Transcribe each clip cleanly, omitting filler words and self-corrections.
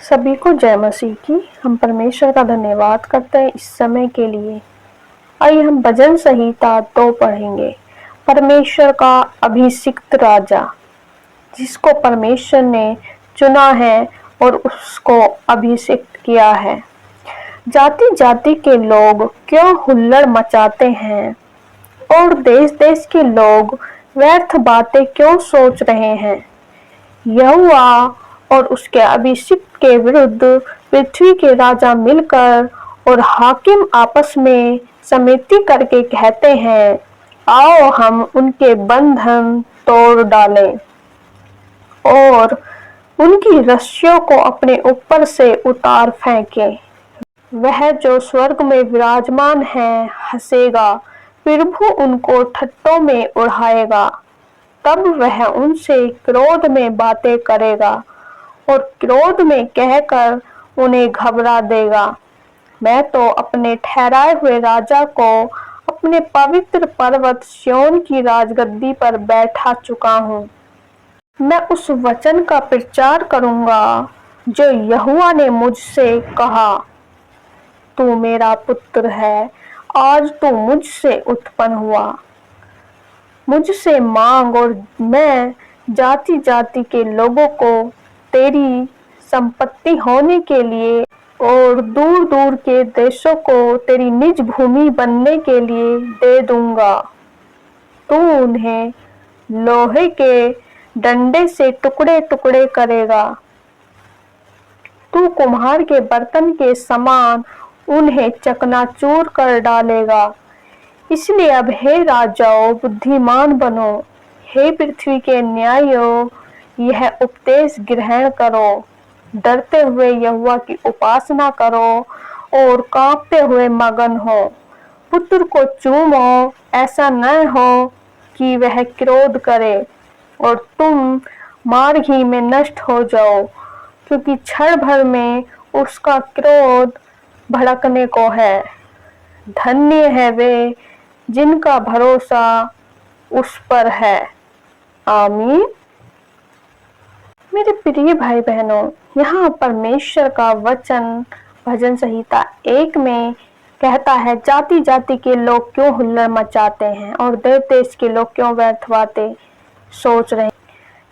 सभी को जय मसीह की। हम परमेश्वर का धन्यवाद करते हैं इस समय के लिए। आइए हम भजन संहिता 2 पढ़ेंगे। परमेश्वर का अभिषिक्त राजा, जिसको परमेश्वर ने चुना है और उसको अभिषिक्त किया है। जाति जाति के लोग क्यों हुल्लड़ मचाते हैं और देश देश के लोग व्यर्थ बातें क्यों सोच रहे हैं। यहोवा और उसके अभिषिक्त के विरुद्ध पृथ्वी के राजा मिलकर और हाकिम आपस में समिति करके कहते हैं, आओ हम उनके बंधन तोड़ डालें और उनकी रस्सियों को अपने ऊपर से उतार फेंकें। वह जो स्वर्ग में विराजमान है हंसेगा, प्रभु उनको ठट्ठों में उड़ाएगा। तब वह उनसे क्रोध में बातें करेगा और क्रोध में कहकर उन्हें घबरा देगा। मैं तो अपने ठहराए हुए राजा को अपने पवित्र पर्वत सिय्योन की राजगद्दी पर बैठा चुका हूँ। मैं उस वचन का प्रचार करूँगा जो यहोवा ने मुझसे कहा, तू मेरा पुत्र है, आज तू मुझसे उत्पन्न हुआ। मुझसे मांग और मैं जाति जाति के लोगों को तेरी संपत्ति होने के लिए और दूर दूर के देशों को तेरी निज भूमि बनने के लिए दे दूंगा। तू उन्हें लोहे के डंडे से टुकड़े टुकड़े करेगा। तू कुम्हार के बर्तन के समान उन्हें चकनाचूर कर डालेगा। इसलिए अब हे राजाओं, बुद्धिमान बनो। हे पृथ्वी के न्यायों, यह उपदेश ग्रहण करो। डरते हुए यहोवा की उपासना करो और कांपते हुए मगन हो। पुत्र को चूमो, ऐसा न हो कि वह क्रोध करे और तुम मार्ग ही में नष्ट हो जाओ, क्योंकि क्षण भर में उसका क्रोध भड़कने को है। धन्य है वे जिनका भरोसा उस पर है। आमीन। मेरे प्रिय भाई बहनों, यहाँ परमेश्वर का वचन भजन संहिता 1 में कहता है, जाति जाति के लोग क्यों हुल्लड़ मचाते हैं और देश देश के लोग क्यों व्यर्थ बातें सोच रहे हैं।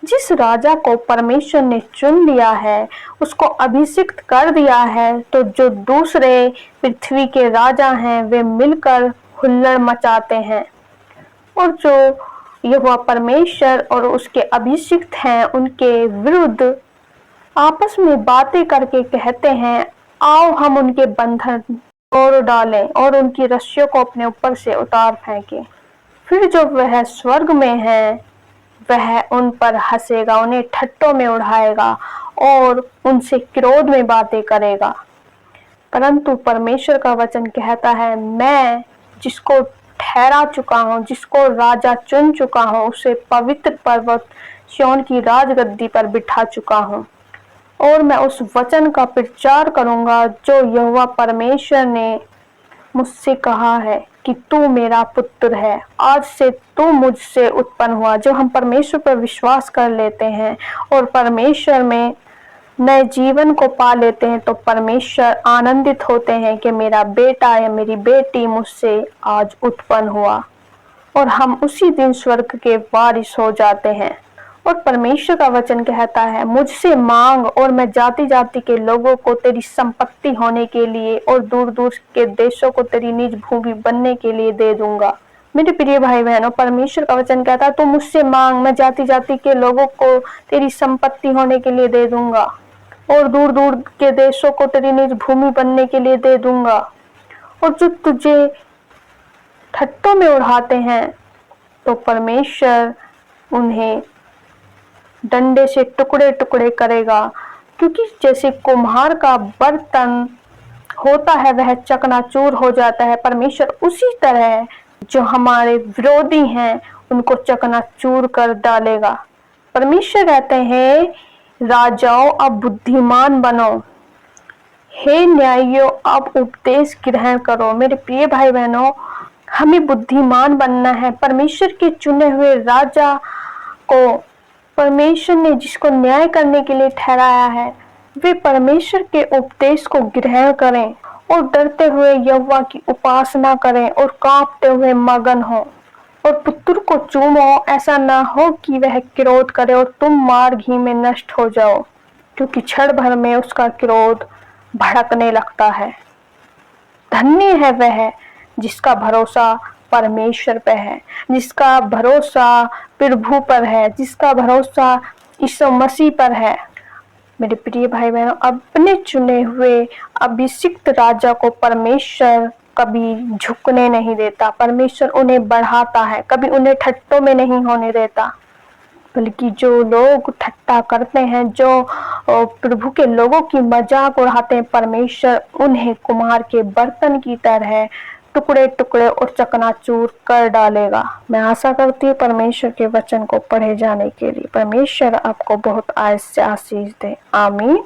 जिस राजा को परमेश्वर ने चुन लिया है, उसको अभिषिक्त कर दिया है, तो जो दूसरे पृथ्वी के राजा हैं वे मिलकर हुल्लड़ मचाते हैं और जो यहोवा परमेश्वर और उसके अभिषिक्त हैं उनके विरुद्ध आपस में बातें करके कहते हैं, आओ हम उनके बंधन तोड़ डालें और उनकी रस्सियों को अपने ऊपर से उतार फेंकें। फिर जो वह स्वर्ग में है वह उन पर हंसेगा, उन्हें ठट्ठों में उड़ाएगा और उनसे क्रोध में बातें करेगा। परंतु परमेश्वर का वचन कहता है, मैं जिसको ठहरा चुका हूँ, जिसको राजा चुन चुका हूँ, उसे पवित्र पर्वत सिय्योन की राजगद्दी पर बिठा चुका हूँ और मैं उस वचन का प्रचार करूंगा जो यहोवा परमेश्वर ने मुझसे कहा है कि तू मेरा पुत्र है, आज से तू मुझसे उत्पन्न हुआ। जब हम परमेश्वर पर विश्वास कर लेते हैं और परमेश्वर में नए जीवन को पा लेते हैं तो परमेश्वर आनंदित होते हैं कि मेरा बेटा या मेरी बेटी मुझसे आज उत्पन्न हुआ और हम उसी दिन स्वर्ग के वारिस हो जाते हैं। और परमेश्वर का वचन कहता है, मुझसे मांग और मैं जाति जाति के लोगों को तेरी संपत्ति होने के लिए और दूर दूर के देशों को तेरी निज भूमि बनने के लिए दे दूंगा। मेरे प्रिय भाई बहनों, परमेश्वर का वचन कहता है, तू मुझसे मांग, मैं जाति जाति के लोगों को तेरी संपत्ति होने के लिए दे दूंगा और दूर दूर के देशों को तेरी निज भूमि बनने के लिए दे दूंगा। और जो तुझे ठट्ठों में उड़ाते हैं तो परमेश्वर उन्हें डंडे से टुकड़े टुकड़े करेगा, क्योंकि जैसे कुम्हार का बर्तन होता है वह चकनाचूर हो जाता है, परमेश्वर उसी तरह जो हमारे विरोधी हैं उनको चकनाचूर कर डालेगा। परमेश्वर कहते हैं, राजाओं अब बुद्धिमान बनो, हे न्यायियों अब उपदेश ग्रहण करो। मेरे प्रिय भाई बहनों, हमें बुद्धिमान बनना है। परमेश्वर के चुने हुए राजा को परमेश्वर ने जिसको न्याय करने के लिए ठहराया है, वे परमेश्वर के उपदेश को ग्रहण करें और डरते हुए यहोवा की उपासना करें और कांपते हुए मगन हो और पुत्र को चूमो। ऐसा न हो कि वह क्रोध करे और तुम मार घी में नष्ट हो जाओ, क्योंकि क्षण भर में उसका क्रोध भड़कने लगता है। धन्य है वह जिसका भरोसा परमेश्वर पे है, जिसका भरोसा प्रभु पर है, जिसका भरोसा यीशु मसीह पर है। मेरे प्रिय भाई बहनों, अपने चुने हुए अभिषिक्त राजा को परमेश्वर कभी झुकने नहीं देता। परमेश्वर उन्हें बढ़ाता है, कभी उन्हें ठट्टों में नहीं होने देता। बल्कि जो लोग ठट्टा करते हैं, जो प्रभु के लोगों की मजाक उड़ाते हैं, परमेश्वर उन्हें कुम्हार के बर्तन की तरह टुकड़े टुकड़े और चकनाचूर कर डालेगा। मैं आशा करती हूँ परमेश्वर के वचन को पढ़े जाने के लिए। परमेश्वर आपको बहुत आशीष दे। आमीन।